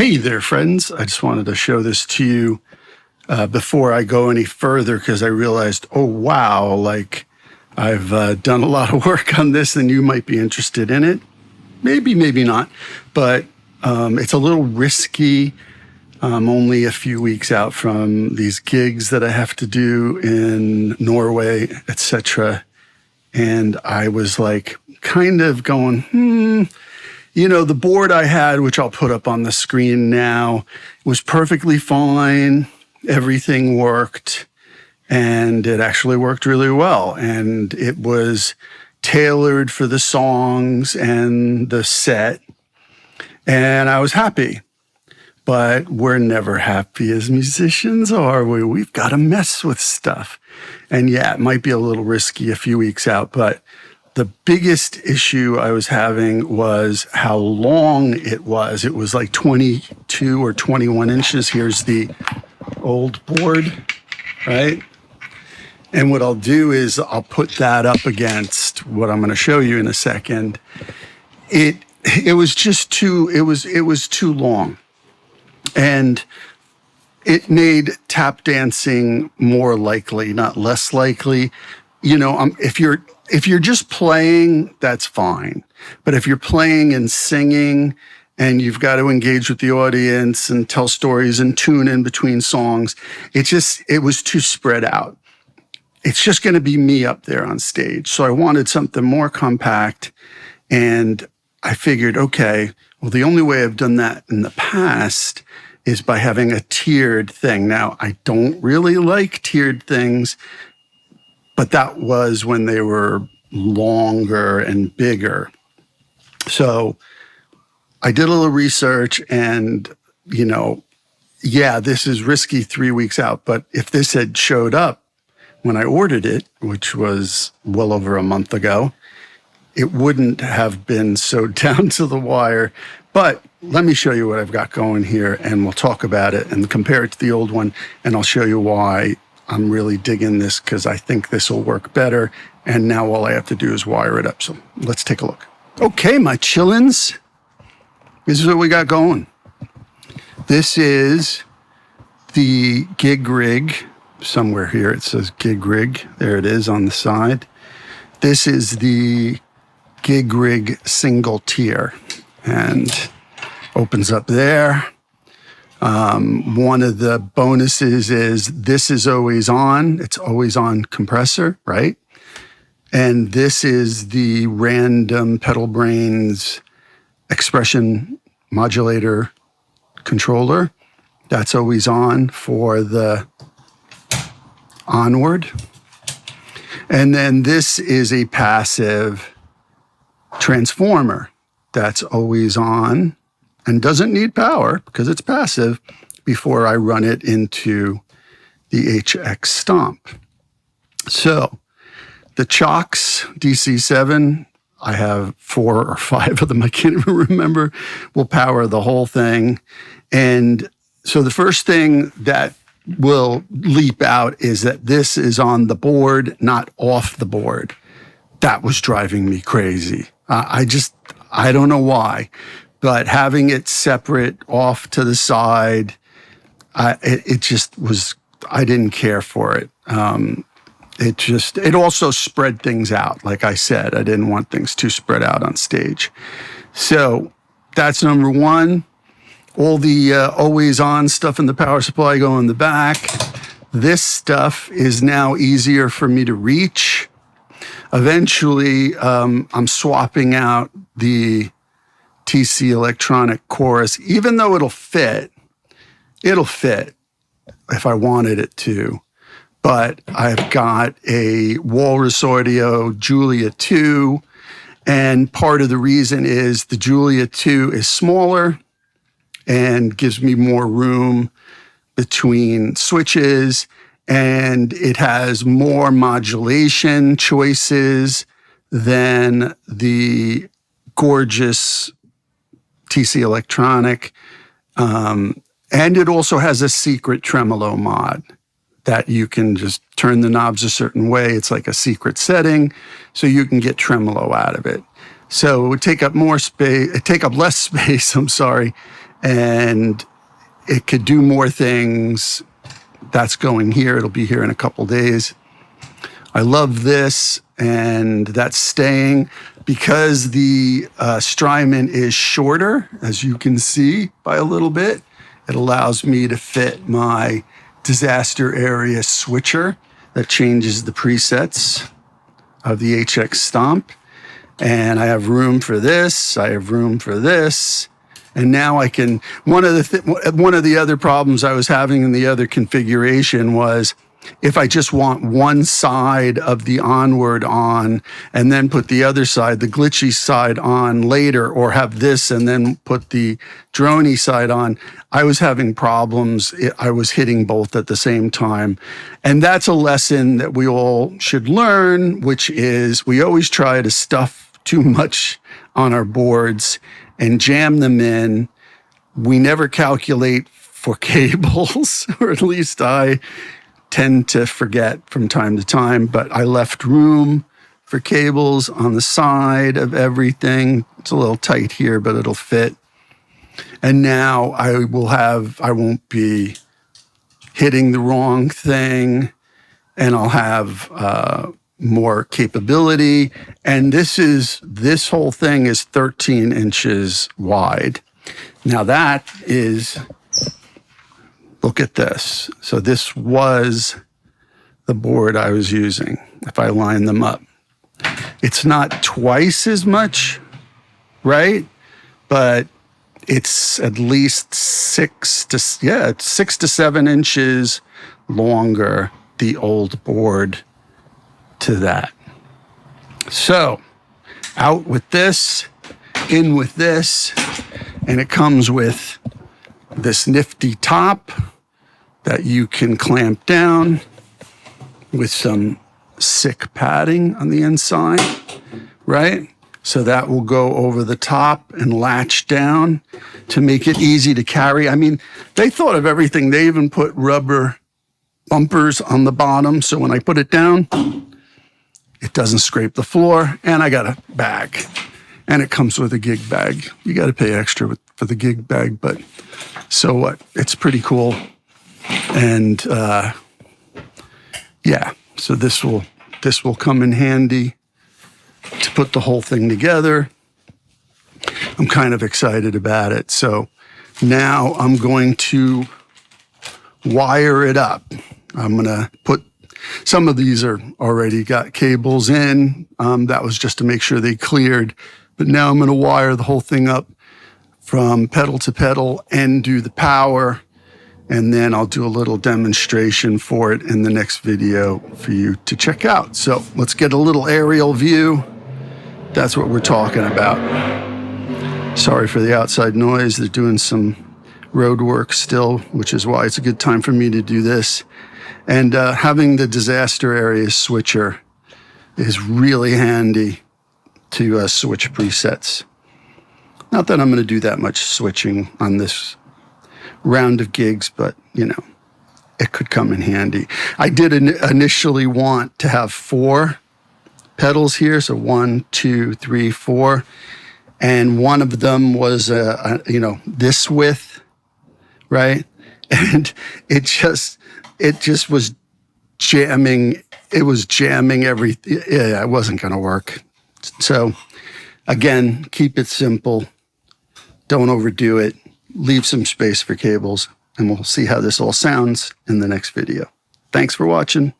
Hey there, friends. I just wanted to show this to you before I go any further because I realized, oh, wow, like I've done a lot of work on this and you might be interested in it. Maybe, maybe not, but it's a little risky. I'm only a few weeks out from these gigs that I have to do in Norway, etc. And I was like kind of going, the board I had, which I'll put up on the screen now, was perfectly fine. Everything worked, and it actually worked really well. And it was tailored for the songs and the set, and I was happy. But we're never happy as musicians, are we? We've got to mess with stuff. And yeah, it might be a little risky a few weeks out, but the biggest issue I was having was how long it was. It was like 22 or 21 inches. Here's the old board, right? And what I'll do is I'll put that up against what I'm going to show you in a second. It was just too long. And it made tap dancing more likely, not less likely. If you're just playing, that's fine. But if you're playing and singing and you've got to engage with the audience and tell stories and tune in between songs, it was too spread out. It's just going to be me up there on stage. So I wanted something more compact. And I figured, okay, well, the only way I've done that in the past is by having a tiered thing. Now, I don't really like tiered things, but that was when they were longer and bigger. So I did a little research and, this is risky 3 weeks out. But if this had showed up when I ordered it, which was well over a month ago, it wouldn't have been so down to the wire. But let me show you what I've got going here, and we'll talk about it and compare it to the old one, and I'll show you why I'm really digging this, because I think this will work better. And now all I have to do is wire it up. So let's take a look. Okay, my chillins, this is what we got going. This is the gig rig. Somewhere here it says gig rig. There it is on the side. This is the gig rig single tier, and opens up there. One of the bonuses is this is always on. It's always on compressor, right? And this is the random Pedal Brains expression modulator controller. That's always on for the onward. And then this is a passive transformer that's always on and doesn't need power because it's passive before I run it into the HX Stomp. So the Chocks DC7, I have 4 or 5 of them, I can't even remember, will power the whole thing. And so the first thing that will leap out is that this is on the board, not off the board. That was driving me crazy. I don't know why, but having it separate off to the side, it just was, I didn't care for it. It also spread things out. Like I said, I didn't want things too spread out on stage. So that's number one. All the always on stuff in the power supply go in the back. This stuff is now easier for me to reach. Eventually, I'm swapping out the TC Electronic Chorus, even though it'll fit if I wanted it to. But I've got a Walrus Audio Julia 2, and part of the reason is the Julia 2 is smaller and gives me more room between switches, and it has more modulation choices than the gorgeous TC Electronic. And it also has a secret tremolo mod that you can just turn the knobs a certain way. It's like a secret setting, so you can get tremolo out of it. So it would take up less space, and it could do more things. That's going here. It'll be here in a couple days. I love this, and that's staying because the Strymon is shorter, as you can see by a little bit. It allows me to fit my disaster area switcher that changes the presets of the HX Stomp. And I have room for this. I have room for this. And now I can, one of the other problems I was having in the other configuration was if I just want one side of the onward on and then put the other side, the glitchy side on later, or have this and then put the droney side on, I was having problems. I was hitting both at the same time. And that's a lesson that we all should learn, which is we always try to stuff too much on our boards and jam them in. We never calculate for cables, or at least I tend to forget from time to time, but I left room for cables on the side of everything. It's a little tight here, but it'll fit. And now I won't be hitting the wrong thing, and I'll have more capability. And this whole thing is 13 inches wide. Now that is, look at this. So this was the board I was using. If I line them up, it's not twice as much, right? But it's at least 6 to 7 inches longer, the old board, to that. So out with this, in with this, and it comes with this nifty top that you can clamp down with some sick padding on the inside, right? So that will go over the top and latch down to make it easy to carry. I mean, they thought of everything. They even put rubber bumpers on the bottom, so when I put it down, it doesn't scrape the floor, and I got a bag. And it comes with a gig bag. You got to pay extra for the gig bag, but so what? It's pretty cool. And yeah, so this will come in handy to put the whole thing together. I'm kind of excited about it. So now I'm going to wire it up. I'm going to put, some of these are already got cables in. That was just to make sure they cleared. But now I'm going to wire the whole thing up from pedal to pedal and do the power. And then I'll do a little demonstration for it in the next video for you to check out. So let's get a little aerial view. That's what we're talking about. Sorry for the outside noise. They're doing some road work still, which is why it's a good time for me to do this. And having the disaster area switcher is really handy to switch presets. Not that I'm going to do that much switching on this round of gigs, but you know, it could come in handy. I did initially want to have 4 pedals here, so 1, 2, 3, 4, and one of them was this width, right? And it just was jamming. It was jamming everything. Yeah, it wasn't going to work. So again, keep it simple. Don't overdo it. Leave some space for cables, and we'll see how this all sounds in the next video. Thanks for watching.